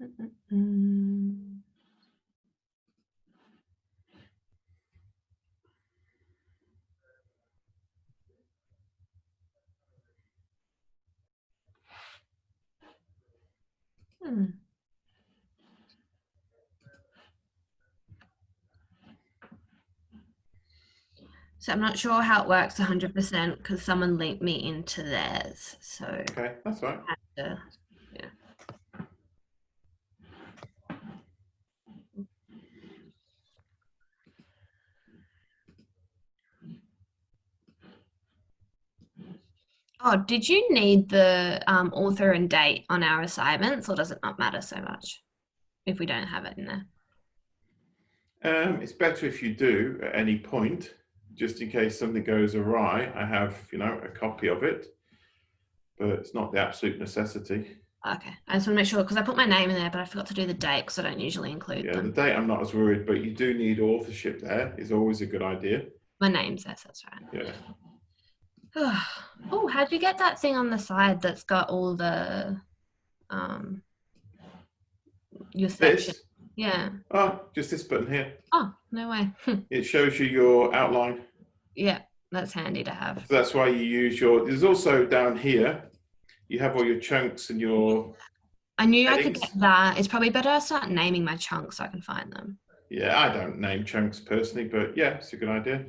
Mm. Hmm. So I'm not sure how it works 100% because someone linked me into theirs. So Okay, that's right. I have to, yeah. Oh, did you need the author and date on our assignments, or does it not matter so much if we don't have it in there? It's better if you do at any point, just in case something goes awry. I have, a copy of it, but it's not the absolute necessity. Okay, I just want to make sure because I put my name in there, but I forgot to do the date because I don't usually include Yeah, the them. date I'm not as worried, but you do need authorship there. Is always a good idea. My name's there, so that's right. Yeah. Oh, how'd you get that thing on the side that's got all the um your section? This, Yeah. just this button here. Oh, no way. It shows you your outline. Yeah, that's handy to have. So that's why you use there's also down here, you have all your chunks and your I knew I could headings. get that. It's probably better I start naming my chunks so I can find them. Yeah, I don't name chunks personally, but yeah, it's a good idea.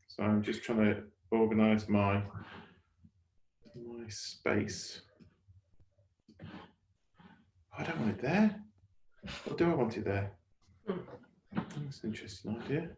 So I'm just trying to organize my space. I don't want it there. Or do I want it there? That's an interesting idea.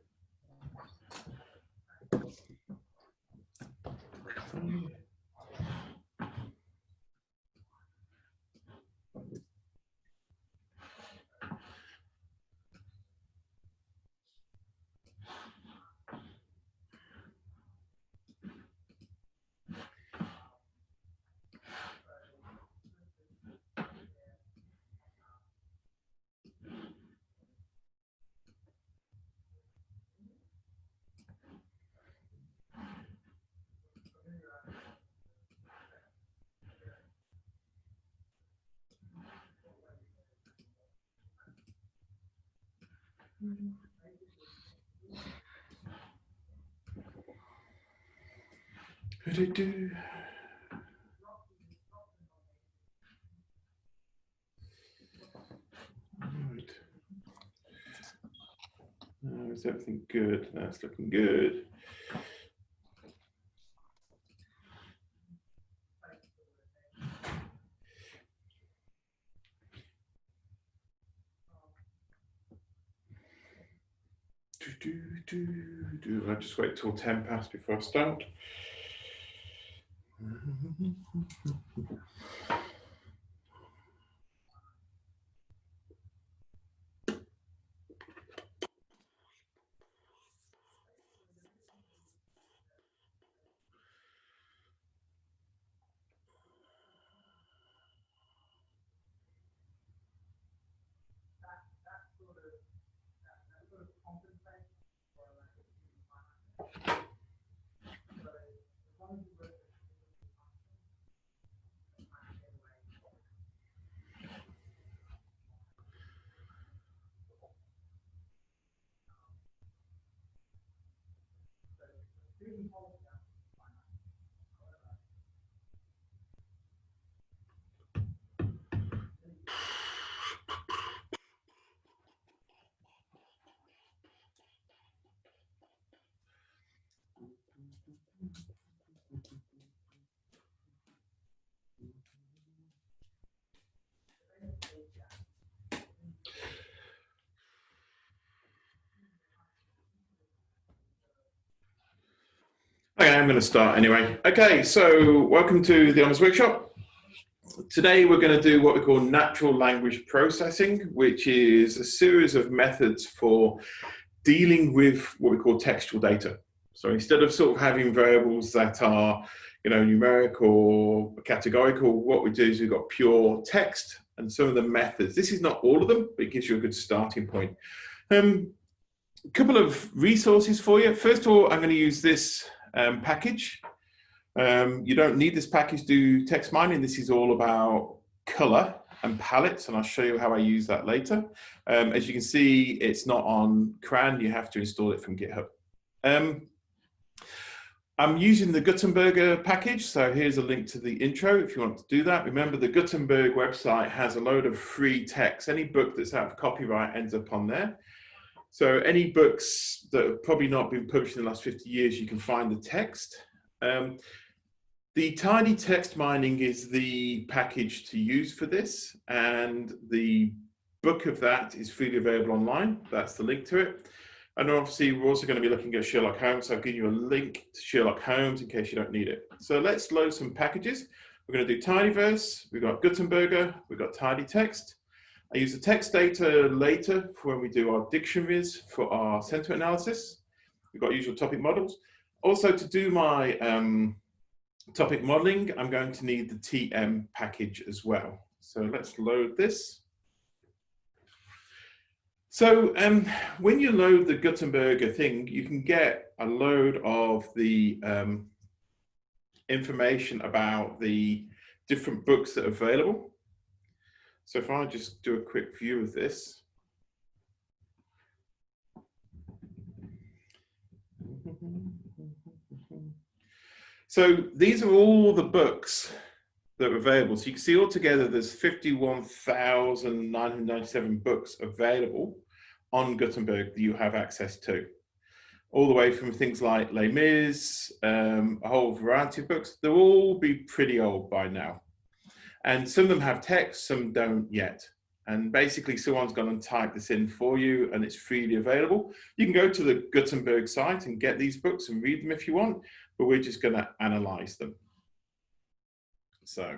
Do-do-do. Right. Is everything good? That's looking good. I'll just wait till 10 past before I start. Okay, I'm going to start anyway. Okay, so welcome to the Honors Workshop. Today we're going to do what we call natural language processing, which is a series of methods for dealing with what we call textual data. So instead of sort of having variables that are, numeric or categorical, what we do is we've got pure text and some of the methods. This is not all of them, but it gives you a good starting point. A couple of resources for you. First of all, I'm going to use this package, You don't need this package to do text mining. This is all about color and palettes, and I'll show you how I use that later. As you can see, it's not on CRAN. You have to install it from GitHub. I'm using the Gutenberg package, so here's a link to the intro if you want to do that. Remember, the Gutenberg website has a load of free text. Any book that's out of copyright ends up on there. So any books that have probably not been published in the last 50 years, you can find the text. The tidy text mining is the package to use for this, and the book of that is freely available online. That's the link to it. And obviously, we're also going to be looking at Sherlock Holmes. So I've given you a link to Sherlock Holmes in case you don't need it. So let's load some packages. We're going to do tidyverse. We've got Gutenberg. We've got tidy text. I use the text data later for when we do our dictionaries for our sentiment analysis. We've got usual topic models. Also, to do my topic modeling, I'm going to need the TM package as well. So let's load this. So when you load the Gutenberg thing, you can get a load of the information about the different books that are available. So if I just do a quick view of this. So these are all the books that are available. So you can see altogether there's 51,997 books available on Gutenberg that you have access to. All the way from things like Les Mis, a whole variety of books. They'll all be pretty old by now. And some of them have text, some don't yet. And basically someone's gone and typed this in for you and it's freely available. You can go to the Gutenberg site and get these books and read them if you want, but we're just going to analyze them. So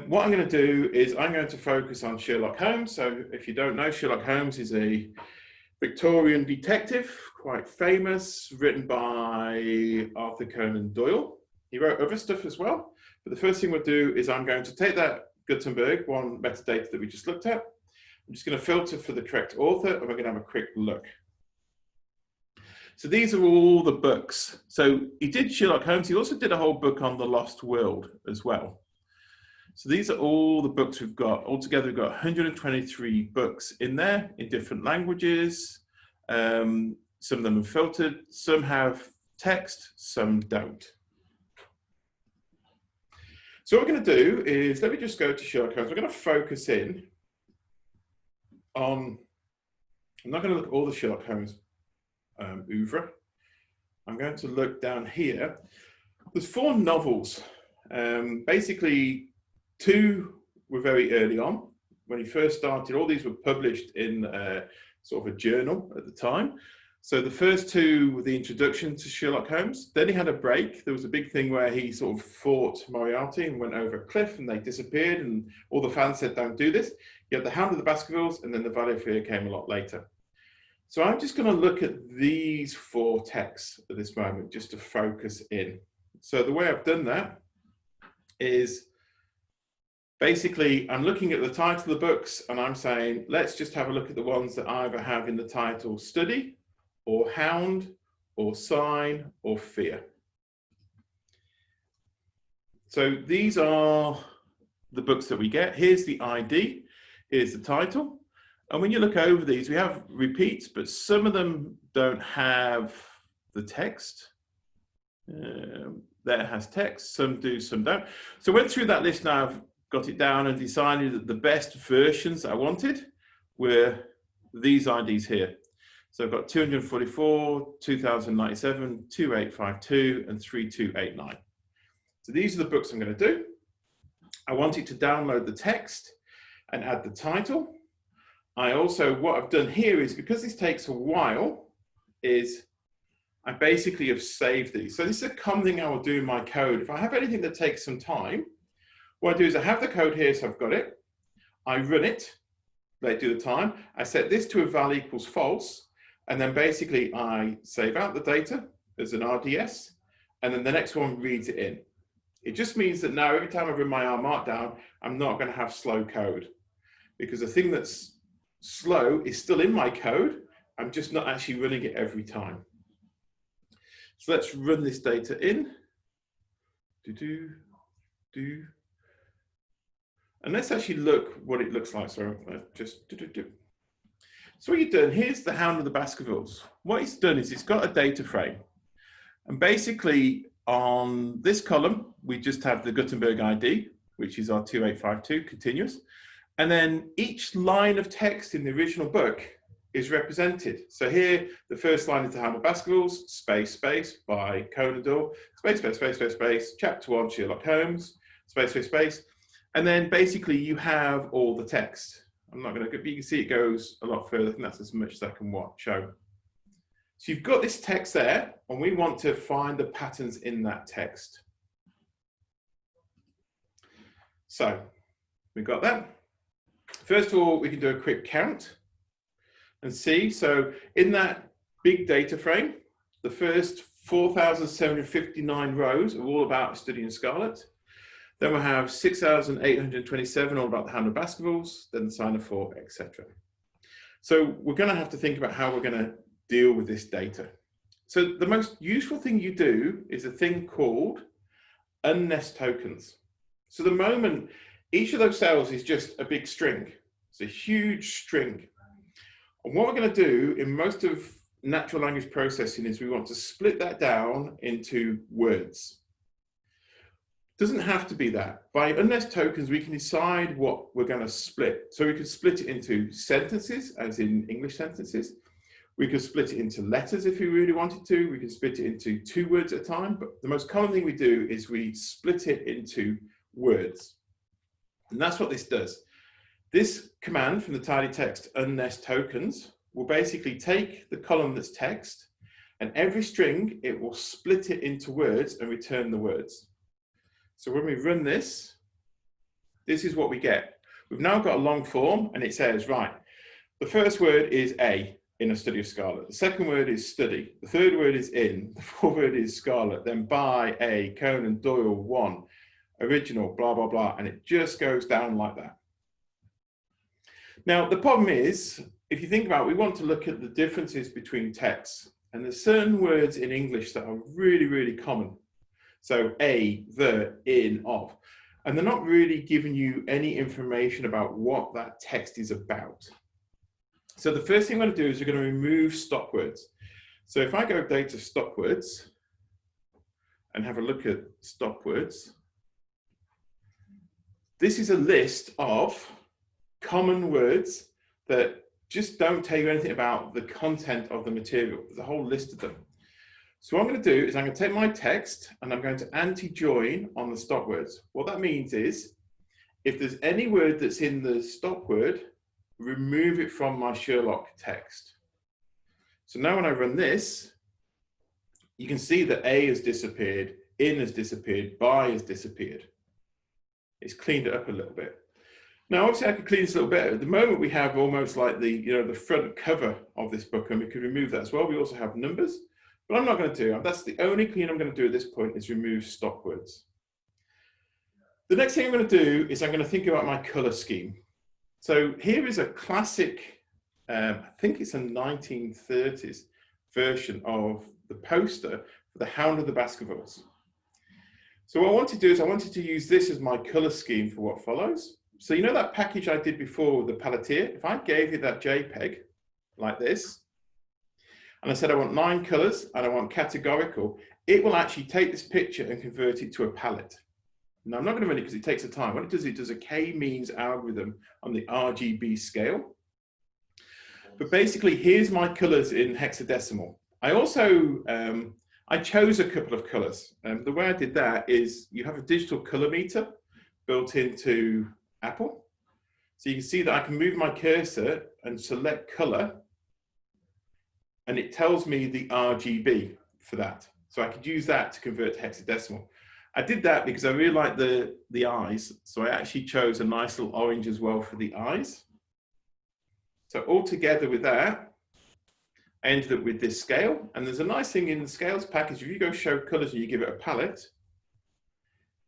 what I'm going to do is I'm going to focus on Sherlock Holmes. So if you don't know, Sherlock Holmes is a Victorian detective, quite famous, written by Arthur Conan Doyle. He wrote other stuff as well. But the first thing we'll do is I'm going to take that Gutenberg, one metadata that we just looked at. I'm just going to filter for the correct author, and we're going to have a quick look. So these are all the books. So he did Sherlock Holmes. He also did a whole book on the Lost World as well. So these are all the books we've got. Altogether, we've got 123 books in there in different languages. Some of them are filtered. Some have text, some don't. So what we're going to do is, let me just go to Sherlock Holmes. We're going to focus in on, I'm not going to look at all the Sherlock Holmes oeuvre. I'm going to look down here. There's 4 novels. Basically, 2 were very early on. When he first started, all these were published in sort of a journal at the time. So the first 2 were the introduction to Sherlock Holmes. Then he had a break. There was a big thing where he sort of fought Moriarty and went over a cliff and they disappeared and all the fans said, don't do this. You had the Hound of the Baskervilles and then the Valley of Fear came a lot later. So I'm just going to look at these 4 texts at this moment just to focus in. So the way I've done that is basically I'm looking at the title of the books and I'm saying, let's just have a look at the ones that either have in the title study, or hound, or sign, or fear. So these are the books that we get. Here's the ID, here's the title. And when you look over these, we have repeats, but some of them don't have the text. That has text, some do, some don't. So I went through that list now, I've got it down and decided that the best versions I wanted were these IDs here. So I've got 244, 2097, 2852, and 3289. So these are the books I'm going to do. I want it to download the text and add the title. I also, what I've done here is, because this takes a while, is I basically have saved these. So this is a common thing I will do in my code. If I have anything that takes some time, what I do is I have the code here, so I've got it. I run it, let it do the time. I set this to a val equals false. And then basically I save out the data as an RDS, and then the next one reads it in. It just means that now every time I run my R markdown, I'm not going to have slow code, because the thing that's slow is still in my code. I'm just not actually running it every time. So let's run this data in. do. And let's actually look what it looks like. So just do. So what you've done, here's the Hound of the Baskervilles. What it's done is it's got a data frame. And basically on this column, we just have the Gutenberg ID, which is our 2852 continuous. And then each line of text in the original book is represented. So here, the first line is the Hound of Baskervilles, space, space, by Conan Doyle, space, space, space, space, space, chapter 1, Sherlock Holmes, space, space, space. And then basically you have all the text. I'm not going to, but you can see it goes a lot further. I think that's as much as I can show. So you've got this text there, and we want to find the patterns in that text. So we've got that. First of all, we can do a quick count and see. So in that big data frame, the first 4,759 rows are all about Study in Scarlet. Then we'll have 6,827 all about the Hound of Baskervilles, then the Sign of Four, etc. So we're going to have to think about how we're going to deal with this data. So the most useful thing you do is a thing called unnest tokens. So the moment each of those cells is just a big string. It's a huge string. And what we're going to do in most of natural language processing is we want to split that down into words. Doesn't have to be that. By unnest tokens, we can decide what we're going to split. So we can split it into sentences, as in English sentences. We could split it into letters if we really wanted to. We can split it into 2 words at a time. But the most common thing we do is we split it into words. And that's what this does. This command from the tidy text unnest tokens will basically take the column that's text, and every string, it will split it into words and return the words. So when we run this, this is what we get. We've now got a long form, and it says, right, the first word is A in a study of Scarlet. The second word is study. The third word is in. The fourth word is Scarlet. Then by A, Conan Doyle, 1, original, blah, blah, blah. And it just goes down like that. Now, the problem is, if you think about it, we want to look at the differences between texts. And there's certain words in English that are really, really common. So a, the, in, of. And they're not really giving you any information about what that text is about. So the first thing I'm going to do is we're going to remove stop words. So if I go data stop words and have a look at stop words, this is a list of common words that just don't tell you anything about the content of the material. There's a whole list of them. So what I'm going to do is I'm going to take my text and I'm going to anti-join on the stop words. What that means is if there's any word that's in the stop word, remove it from my Sherlock text. So now when I run this, you can see that A has disappeared, in has disappeared, by has disappeared. It's cleaned it up a little bit. Now, obviously, I could clean this a little bit. At the moment, we have almost like the front cover of this book, and we could remove that as well. We also have numbers, but I'm not going to do that. That's the only clean I'm going to do at this point is remove stop words. The next thing I'm going to do is I'm going to think about my color scheme. So here is a classic, I think it's a 1930s version of the poster for the Hound of the Baskervilles. So what I want to do is I wanted to use this as my color scheme for what follows. So you know that package I did before with the Palantir? If I gave it that JPEG like this, and I said I want 9 colors and I want categorical, it will actually take this picture and convert it to a palette. Now I'm not going to run it because it takes a time. What it does a k-means algorithm on the RGB scale. But basically, here's my colors in hexadecimal. I also, I chose a couple of colors. The way I did that is you have a digital color meter built into Apple. So you can see that I can move my cursor and select color, and it tells me the RGB for that. So I could use that to convert to hexadecimal. I did that because I really like the eyes. So I actually chose a nice little orange as well for the eyes. So all together with that, I ended up with this scale. And there's a nice thing in the scales package. If you go show colors and you give it a palette,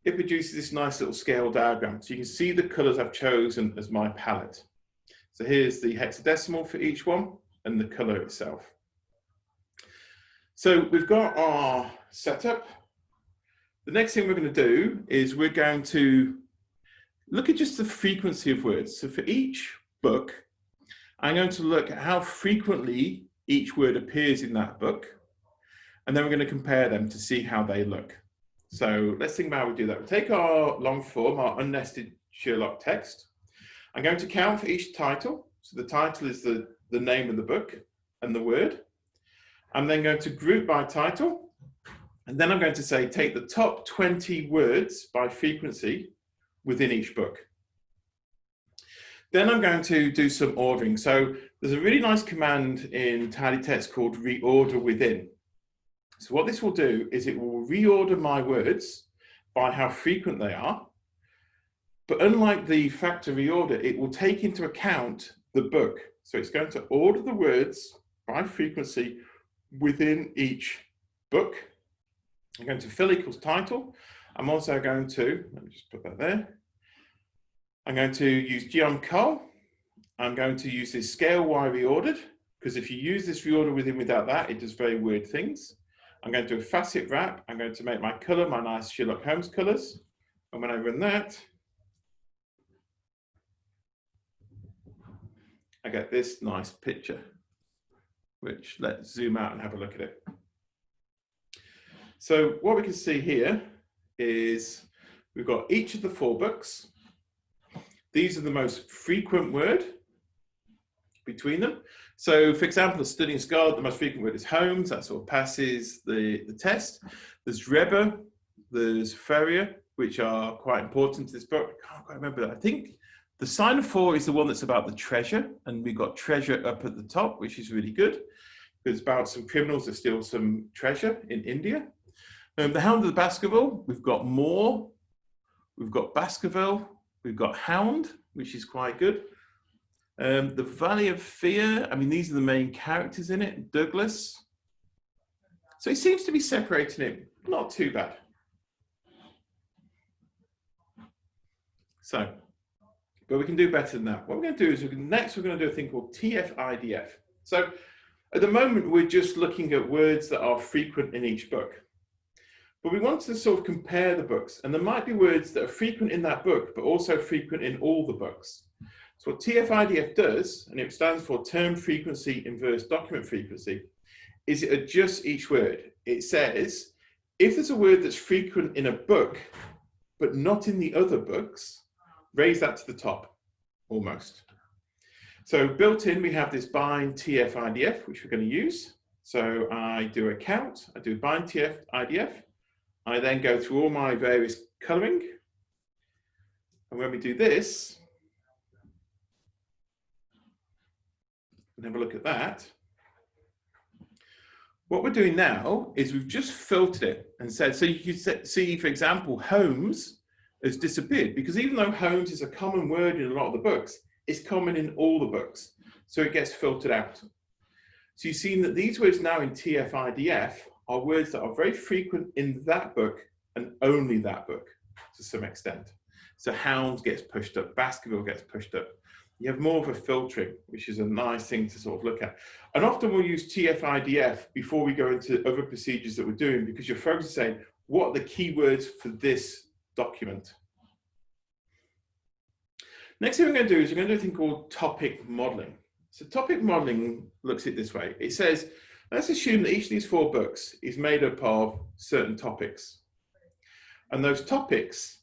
it produces this nice little scale diagram. So you can see the colors I've chosen as my palette. So here's the hexadecimal for each one and the color itself. So we've got our setup. The next thing we're going to do is we're going to look at just the frequency of words. So for each book, I'm going to look at how frequently each word appears in that book. And then we're going to compare them to see how they look. So let's think about how we do that. We'll take our long form, our unnested Sherlock text. I'm going to count for each title. So the title is the name of the book and the word. I'm then going to group by title. And then I'm going to say, take the top 20 words by frequency within each book. Then I'm going to do some ordering. So there's a really nice command in Tidy Text called reorder within. So what this will do is it will reorder my words by how frequent they are. But unlike the factor reorder, it will take into account the book. So it's going to order the words by frequency within each book. I'm going to fill equals title. I'm also going to, let me just put that there. I'm going to use geom_col. I'm going to use this scale Y reordered, because if you use this reorder within without that, it does very weird things. I'm going to do a facet wrap. I'm going to make my color my nice Sherlock Holmes colors. And when I run that, I get this nice picture, which let's zoom out and have a look at it. So what we can see here is we've got each of the 4 books. These are the most frequent word between them. So for example, the Studying Scarlet, the most frequent word is Holmes. That sort of passes the test. There's Rebbe, there's Ferrier, which are quite important to this book. I can't quite remember that. I think the sign of 4 is the one that's about the treasure. And we've got treasure up at the top, which is really good. It's about some criminals that steal some treasure in India. The Hound of the Baskerville, we've got Moore, we've got Baskerville, we've got Hound, which is quite good. The Valley of Fear, I mean, these are the main characters in it. Douglas. So he seems to be separating it. Not too bad. So, but we can do better than that. What we're going to do is next we're going to do a thing called TF-IDF. So at the moment, we're just looking at words that are frequent in each book. But we want to sort of compare the books. And there might be words that are frequent in that book, but also frequent in all the books. So what TF-IDF does, and it stands for term frequency inverse document frequency, is it adjusts each word. It says, if there's a word that's frequent in a book, but not in the other books, raise that to the top, almost. So built in, we have this bind TF-IDF, which we're going to use. So I do a count, I do bind TF-IDF. I then go through all my various coloring. And when we do this, and have a look at that, what we're doing now is we've just filtered it and said, so you can see, for example, Holmes has disappeared, because even though Holmes is a common word in a lot of the books, it's common in all the books. So it gets filtered out. So you've seen that these words now in TF-IDF are words that are very frequent in that book and only that book to some extent. So Hound gets pushed up, Baskerville gets pushed up. You have more of a filtering, which is a nice thing to sort of look at. And often we'll use TF-IDF before we go into other procedures that we're doing, because you're focused on saying, what are the keywords for this document? Next thing we're going to do is we're going to do a thing called topic modeling. So topic modeling looks at it this way. It says, let's assume that each of these 4 books is made up of certain topics. And those topics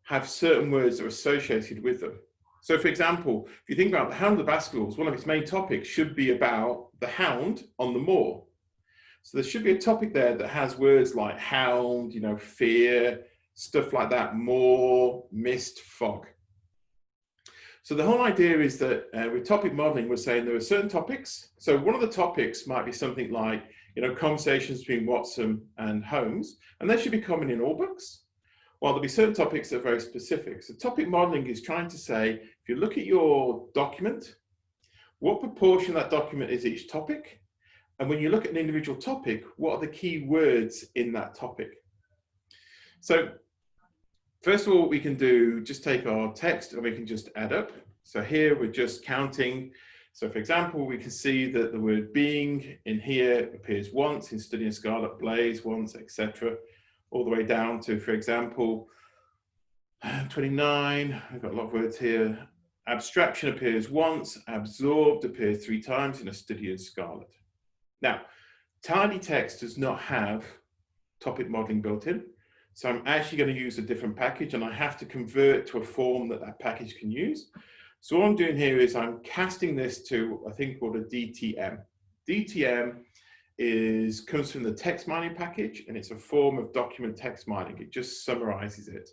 have certain words that are associated with them. So for example, if you think about the Hound of the Baskervilles, one of its main topics should be about the hound on the moor. So there should be a topic there that has words like hound, you know, fear, stuff like that, moor, mist, fog. So the whole idea is that with topic modeling, we're saying there are certain topics. So one of the topics might be something like, you know, conversations between Watson and Holmes, and they should be common in all books. While there'll be certain topics that are very specific. So topic modeling is trying to say, if you look at your document, what proportion of that document is each topic? And when you look at an individual topic, what are the key words in that topic? So first of all, we can do, just take our text and we can just add up. So here we're just counting. So for example, we can see that the word being in here appears once, in Studying Scarlet Blaze once, etc. all the way down to, for example, 29, I've got a lot of words here. Abstraction appears once, absorbed appears 3 times in a study in Scarlet. Now, tidy text does not have topic modeling built in. So I'm actually going to use a different package, and I have to convert to a form that that package can use. So what I'm doing here is I'm casting this to a thing called a DTM. DTM comes from the text mining package, and it's a form of document text mining. It just summarizes it.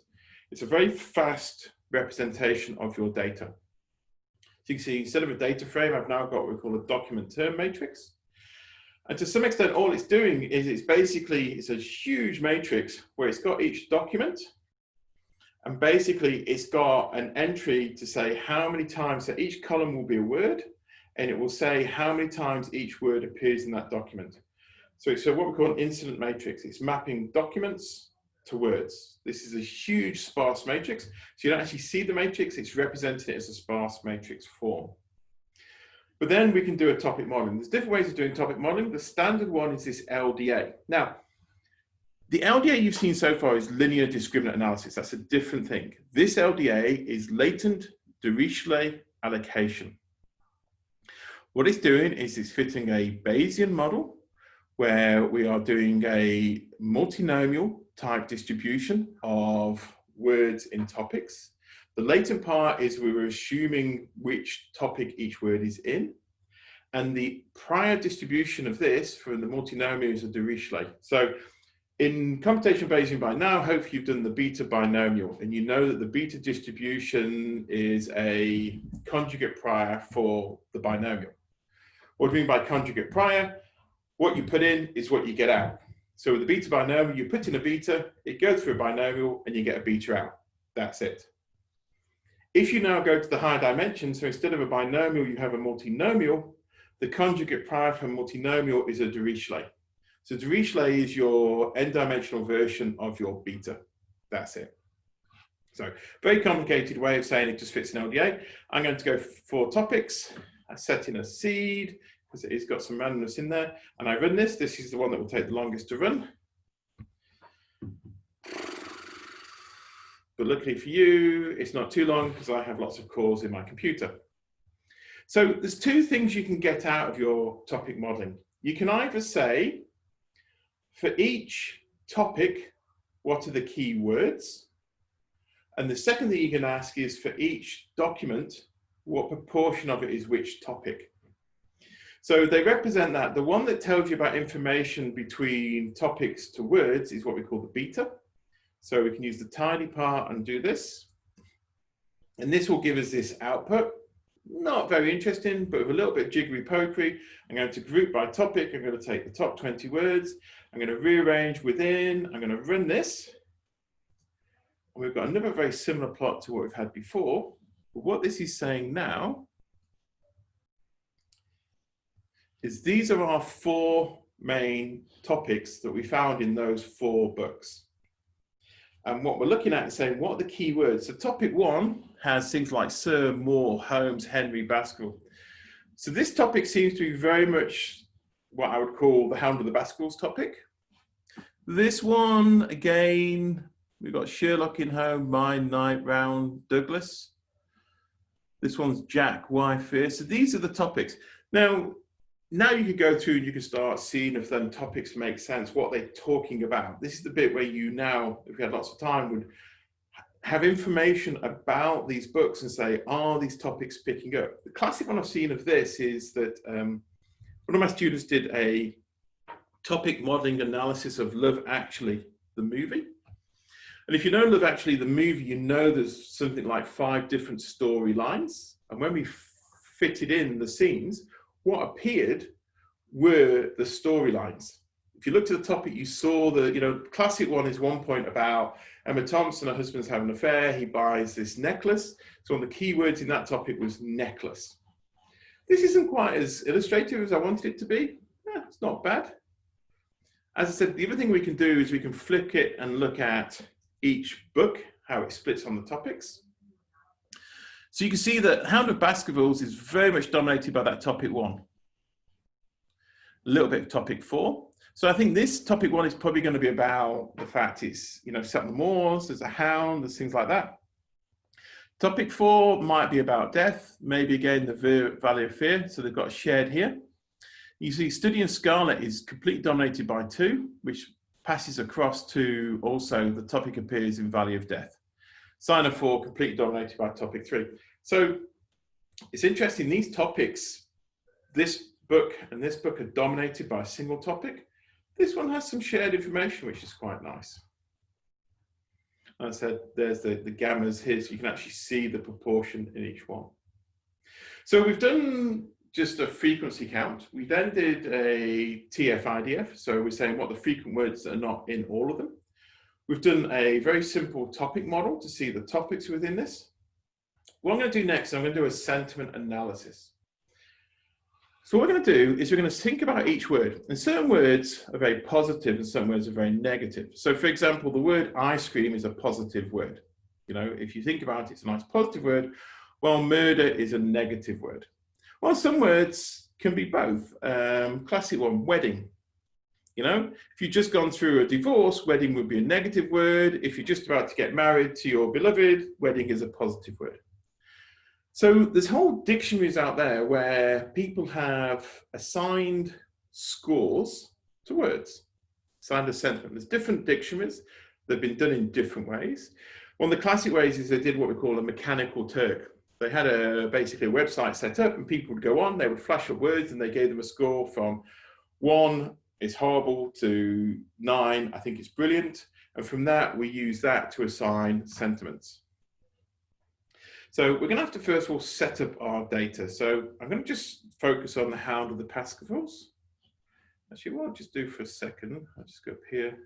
It's a very fast representation of your data. So you can see, instead of a data frame, I've now got what we call a document term matrix. And to some extent, all it's doing is it's a huge matrix where it's got each document, and basically it's got an entry to say how many times, so each column will be a word, and it will say how many times each word appears in that document. So it's what we call an incident matrix. It's mapping documents to words. This is a huge sparse matrix. So you don't actually see the matrix, it's representing it as a sparse matrix form. But then we can do a topic modeling. There's different ways of doing topic modeling. The standard one is this LDA. Now, the LDA you've seen so far is linear discriminant analysis. That's a different thing. This LDA is latent Dirichlet allocation. What it's doing is it's fitting a Bayesian model where we are doing a multinomial type distribution of words in topics. The latent part is we were assuming which topic each word is in. And the prior distribution of this for the multinomial is a Dirichlet. So in computation Bayesian by now, hopefully you've done the beta binomial, and you know that the beta distribution is a conjugate prior for the binomial. What do you mean by conjugate prior? What you put in is what you get out. So with the beta binomial, you put in a beta, it goes through a binomial, and you get a beta out. That's it. If you now go to the higher dimension, so instead of a binomial, you have a multinomial, the conjugate prior for multinomial is a Dirichlet. So Dirichlet is your n-dimensional version of your beta. That's it. So very complicated way of saying it just fits an LDA. I'm going to go for topics. I set in a seed because it's got some randomness in there. And I run this. This is the one that will take the longest to run. But luckily for you, it's not too long because I have lots of cores in my computer. So there's 2 things you can get out of your topic modeling. You can either say, for each topic, what are the key words? And the second thing you can ask is, for each document, what proportion of it is which topic? So they represent that. The one that tells you about information between topics to words is what we call the beta. So we can use the tidy part and do this. And this will give us this output. Not very interesting, but with a little bit of jiggery pokery. I'm going to group by topic. I'm going to take the top 20 words. I'm going to rearrange within. I'm going to run this. And we've got another very similar plot to what we've had before. But what this is saying now is these are our 4 main topics that we found in those 4 books. And what we're looking at is saying, what are the key words? So topic 1 has things like Sir, Moore, Holmes, Henry, Baskerville. So this topic seems to be very much what I would call the Hound of the Baskervilles topic. This one, again, we've got Sherlock in Home, Mine, Night, Round, Douglas. This one's Jack, Why Fear? So these are the topics. Now you could go through and you can start seeing if them topics make sense, what they're talking about. This is the bit where you now, if you had lots of time, would have information about these books and say, are these topics picking up? The classic one I've seen of this is that one of my students did a topic modeling analysis of Love Actually, the movie. And if you know Love Actually, the movie, you know there's something like 5 different storylines. And when we fitted in the scenes, what appeared were the storylines. If you looked at the topic, you saw the, classic one is one point about Emma Thompson, her husband's having an affair, he buys this necklace. So one of the key words in that topic was necklace. This isn't quite as illustrative as I wanted it to be. It's not bad. As I said, the other thing we can do is we can flick it and look at each book, how it splits on the topics. So you can see that Hound of Baskervilles is very much dominated by that topic 1. A little bit of topic 4. So I think this topic 1 is probably going to be about the fact it's, set on the moors, there's a hound, there's things like that. Topic 4 might be about death, maybe again the Valley of Fear, so they've got shared here. You see studying Scarlet is completely dominated by 2, which passes across to also the topic appears in Valley of Death. Sign of 4 completely dominated by topic 3. So it's interesting, these topics, this book and this book are dominated by a single topic. This one has some shared information, which is quite nice. Like I said, there's the gammas here, so you can actually see the proportion in each one. So we've done just a frequency count. We then did a TF-IDF, so we're saying what the frequent words are not in all of them. We've done a very simple topic model to see the topics within this. What I'm going to do next, I'm going to do a sentiment analysis. So what we're going to do is we're going to think about each word. And certain words are very positive and some words are very negative. So for example, the word ice cream is a positive word. If you think about it, it's a nice positive word, while murder is a negative word. Well, some words can be both. Classic one, wedding. If you've just gone through a divorce, wedding would be a negative word. If you're just about to get married to your beloved, wedding is a positive word. So there's whole dictionaries out there where people have assigned scores to words, assigned a sentiment. There's different dictionaries that have been done in different ways. One of the classic ways is they did what we call a mechanical Turk. They had basically a website set up and people would go on, they would flash up words and they gave them a score from 1, it's horrible, to 9, I think it's brilliant. And from that, we use that to assign sentiments. So we're going to have to first of all set up our data. So I'm going to just focus on the hound of the Baskervilles. Actually, what I'll just do for a second, I'll just go up here.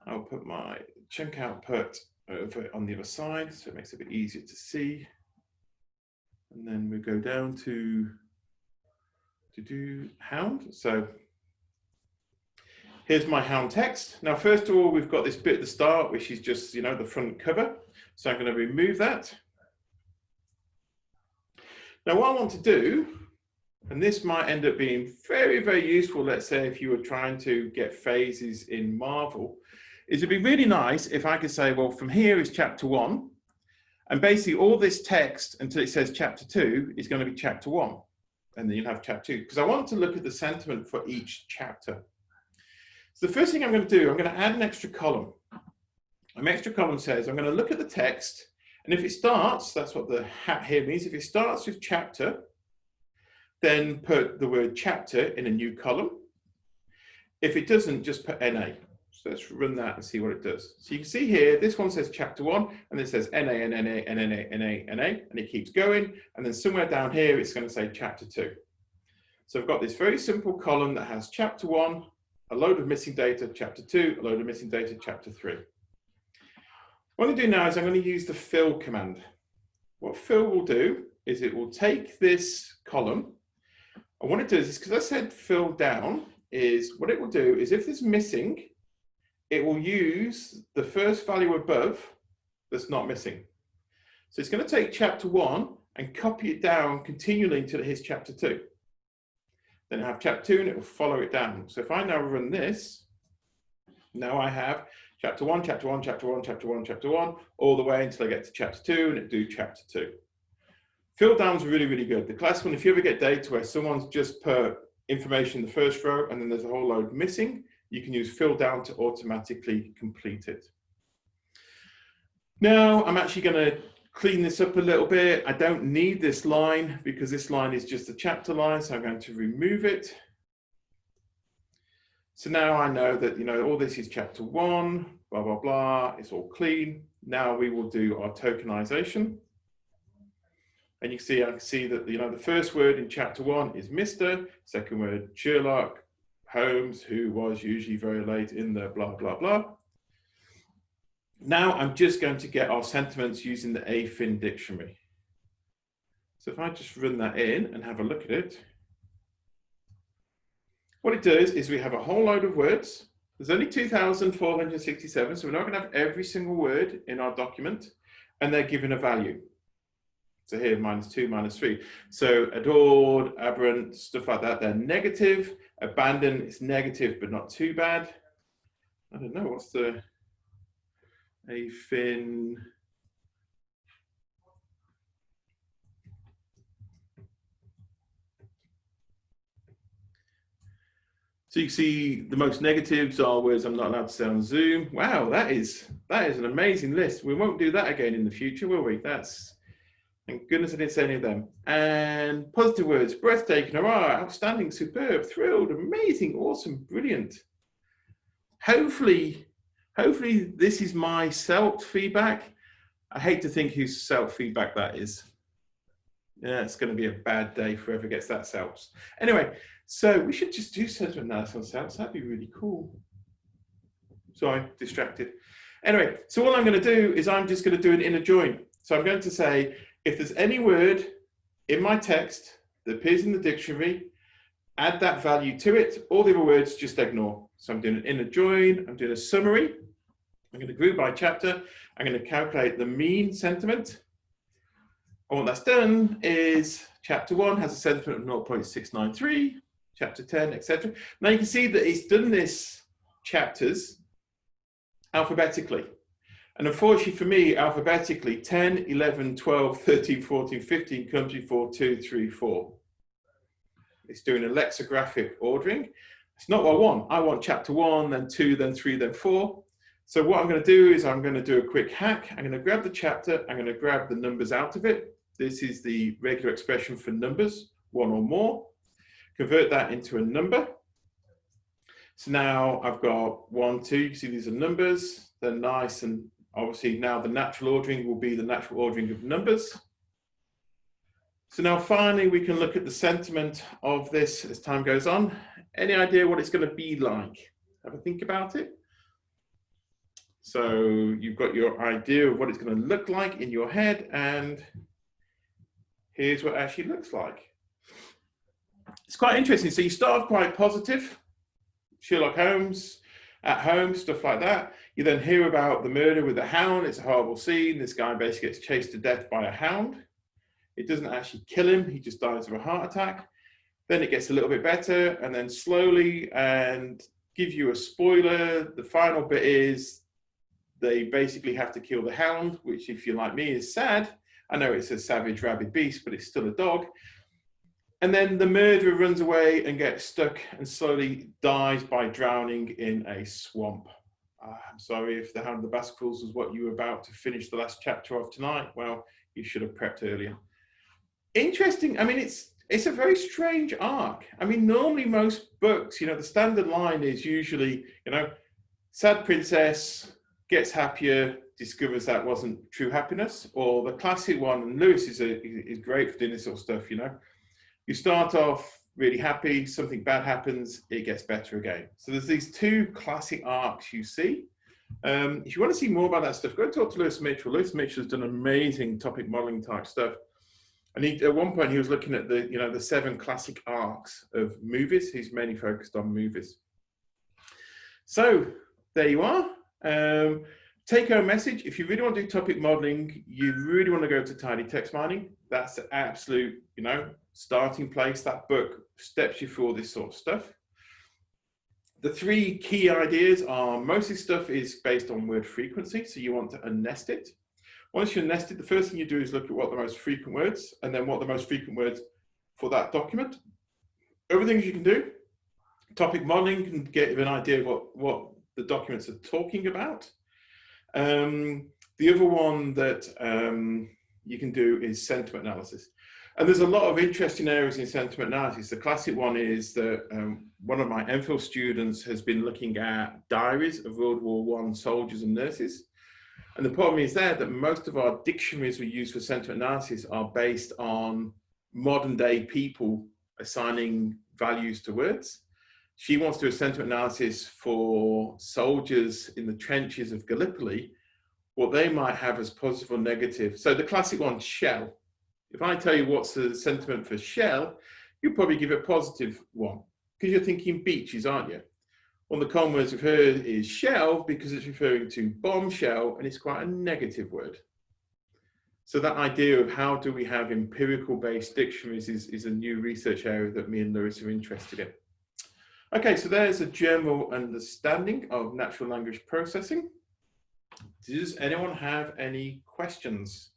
I'll put my chunk output over on the other side, so it makes it a bit easier to see. And then we go down to do hound. So here's my hound text. Now, first of all, we've got this bit at the start, which is just, the front cover. So I'm going to remove that. Now, what I want to do, and this might end up being very, very useful, let's say if you were trying to get phases in Marvel, is it'd be really nice if I could say, well, from here is chapter 1, and basically all this text until it says chapter 2 is going to be chapter 1, and then you'll have chapter 2, because I want to look at the sentiment for each chapter. So the first thing I'm going to do, I'm going to add an extra column. An extra column says I'm going to look at the text, and if it starts, that's what the hat here means, if it starts with chapter, then put the word chapter in a new column. If it doesn't, just put NA. So let's run that and see what it does. So you can see here, this one says chapter 1, and it says NA, and NA, and NA, NA, NA, and it keeps going. And then somewhere down here, it's going to say chapter 2. So I've got this very simple column that has chapter 1, a load of missing data, chapter 2, a load of missing data, chapter 3. What I'm going to do now is I'm going to use the fill command. What fill will do is it will take this column, and what it does is, because I said fill down, is what it will do is if there's missing, it will use the first value above that's not missing. So it's going to take chapter 1 and copy it down continually until it hits chapter 2. Then I have chapter 2 and it will follow it down. So if I now run this, now I have chapter 1, chapter 1, chapter 1, chapter 1, chapter 1, all the way until I get to chapter 2 and it do chapter 2. Fill down's really, really good. The classic one, if you ever get data where someone's just put information in the first row and then there's a whole load missing, you can use fill down to automatically complete it. Now I'm actually going to clean this up a little bit. I don't need this line because this line is just a chapter line, so I'm going to remove it. So now I know that, all this is chapter 1, blah, blah, blah, it's all clean. Now we will do our tokenization. And you can see, I can see that, the first word in chapter 1 is Mr. Second word, Sherlock Holmes, who was usually very late in the blah, blah, blah. Now I'm just going to get our sentiments using the AFIN dictionary. So if I just run that in and have a look at it, what it does is we have a whole load of words. There's only 2,467, so we're not going to have every single word in our document, and they're given a value. So here, -2, -3. So adored, aberrant, stuff like that, they're negative. Abandon is negative, but not too bad. I don't know, what's the afin? So you can see the most negatives are words I'm not allowed to say on Zoom. Wow, that is an amazing list. We won't do that again in the future, will we? Thank goodness I didn't say any of them. And positive words: breathtaking, hurrah, outstanding, superb, thrilled, amazing, awesome, brilliant. Hopefully this is my self-feedback. I hate to think whose self-feedback that is. Yeah, it's going to be a bad day for whoever gets that self. Anyway, so we should just do sentiment analysis on selves. That'd be really cool. Sorry, distracted. Anyway, so all I'm going to do is I'm just going to do an inner join. So I'm going to say, if there's any word in my text that appears in the dictionary, add that value to it. All the other words, just ignore. So I'm doing an inner join. I'm doing a summary. I'm going to group by chapter. I'm going to calculate the mean sentiment. And what that's done is chapter 1 has a sentiment of 0.693, chapter 10, etc. Now you can see that it's done this chapters alphabetically. And unfortunately for me, alphabetically, 10, 11, 12, 13, 14, 15 comes before 2, 3, 4. It's doing a lexicographic ordering. It's not what I want. I want chapter 1, then 2, then 3, then 4. So what I'm going to do is I'm going to do a quick hack. I'm going to grab the chapter. I'm going to grab the numbers out of it. This is the regular expression for numbers, 1 or more. Convert that into a number. So now I've got 1, 2. You can see these are numbers. They're nice, and obviously now the natural ordering will be the natural ordering of numbers. So now finally we can look at the sentiment of this as time goes on. Any idea what it's going to be like? Have a think about it. So you've got your idea of what it's going to look like in your head, and here's what it actually looks like. It's quite interesting. So you start off quite positive. Sherlock Holmes at home, stuff like that. You then hear about the murder with the hound. It's a horrible scene. This guy basically gets chased to death by a hound. It doesn't actually kill him. He just dies of a heart attack. Then it gets a little bit better, and then slowly, and give you a spoiler, the final bit is they basically have to kill the hound, which, if you're like me, is sad. I know it's a savage, rabid beast, but it's still a dog. And then the murderer runs away and gets stuck and slowly dies by drowning in a swamp. I'm sorry if the Hound of the Baskervilles was what you were about to finish the last chapter of tonight. Well, you should have prepped earlier. Interesting. I mean, it's a very strange arc. I mean, normally most books, the standard line is usually, sad princess gets happier, discovers that wasn't true happiness, or the classic one, and Lewis is great for doing this sort of stuff, You start off really happy, something bad happens, it gets better again. So there's these two classic arcs you see. If you want to see more about that stuff, go talk to Lewis Mitchell. Lewis Mitchell has done amazing topic modeling type stuff. And at one point he was looking at the 7 classic arcs of movies. He's mainly focused on movies. So there you are. Take home message: if you really want to do topic modeling, you really want to go to Tidy Text Mining. That's the absolute, starting place. That book steps you through all this sort of stuff. The 3 key ideas are, most of this stuff is based on word frequency, so you want to unnest it. Once you're nested, the first thing you do is look at what the most frequent words, and then what the most frequent words for that document. Other things you can do: topic modeling can get you an idea of what the documents are talking about. The other one that you can do is sentiment analysis. And there's a lot of interesting areas in sentiment analysis. The classic one is that one of my MPhil students has been looking at diaries of World War I soldiers and nurses. And the problem is there that most of our dictionaries we use for sentiment analysis are based on modern day people assigning values to words. She wants to do a sentiment analysis for soldiers in the trenches of Gallipoli, what they might have as positive or negative. So the classic one, shell. If I tell you what's the sentiment for shell, you'll probably give a positive one, because you're thinking beaches, aren't you? One of the common words we've heard is shell, because it's referring to bombshell, and it's quite a negative word. So that idea of how do we have empirical based dictionaries is a new research area that me and Lewis are interested in. Okay, so there's a general understanding of natural language processing. Does anyone have any questions?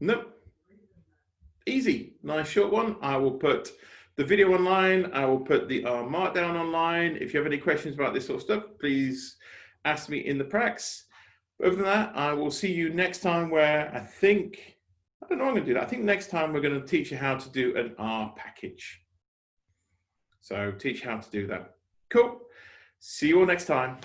Nope. Easy, nice short one. I will put the video online. I will put the markdown online. If you have any questions about this sort of stuff, please ask me in the pracs. Other than that, I will see you next time where I don't know what I'm going to do that. I think next time we're going to teach you how to do an R package. So teach you how to do that. Cool. See you all next time.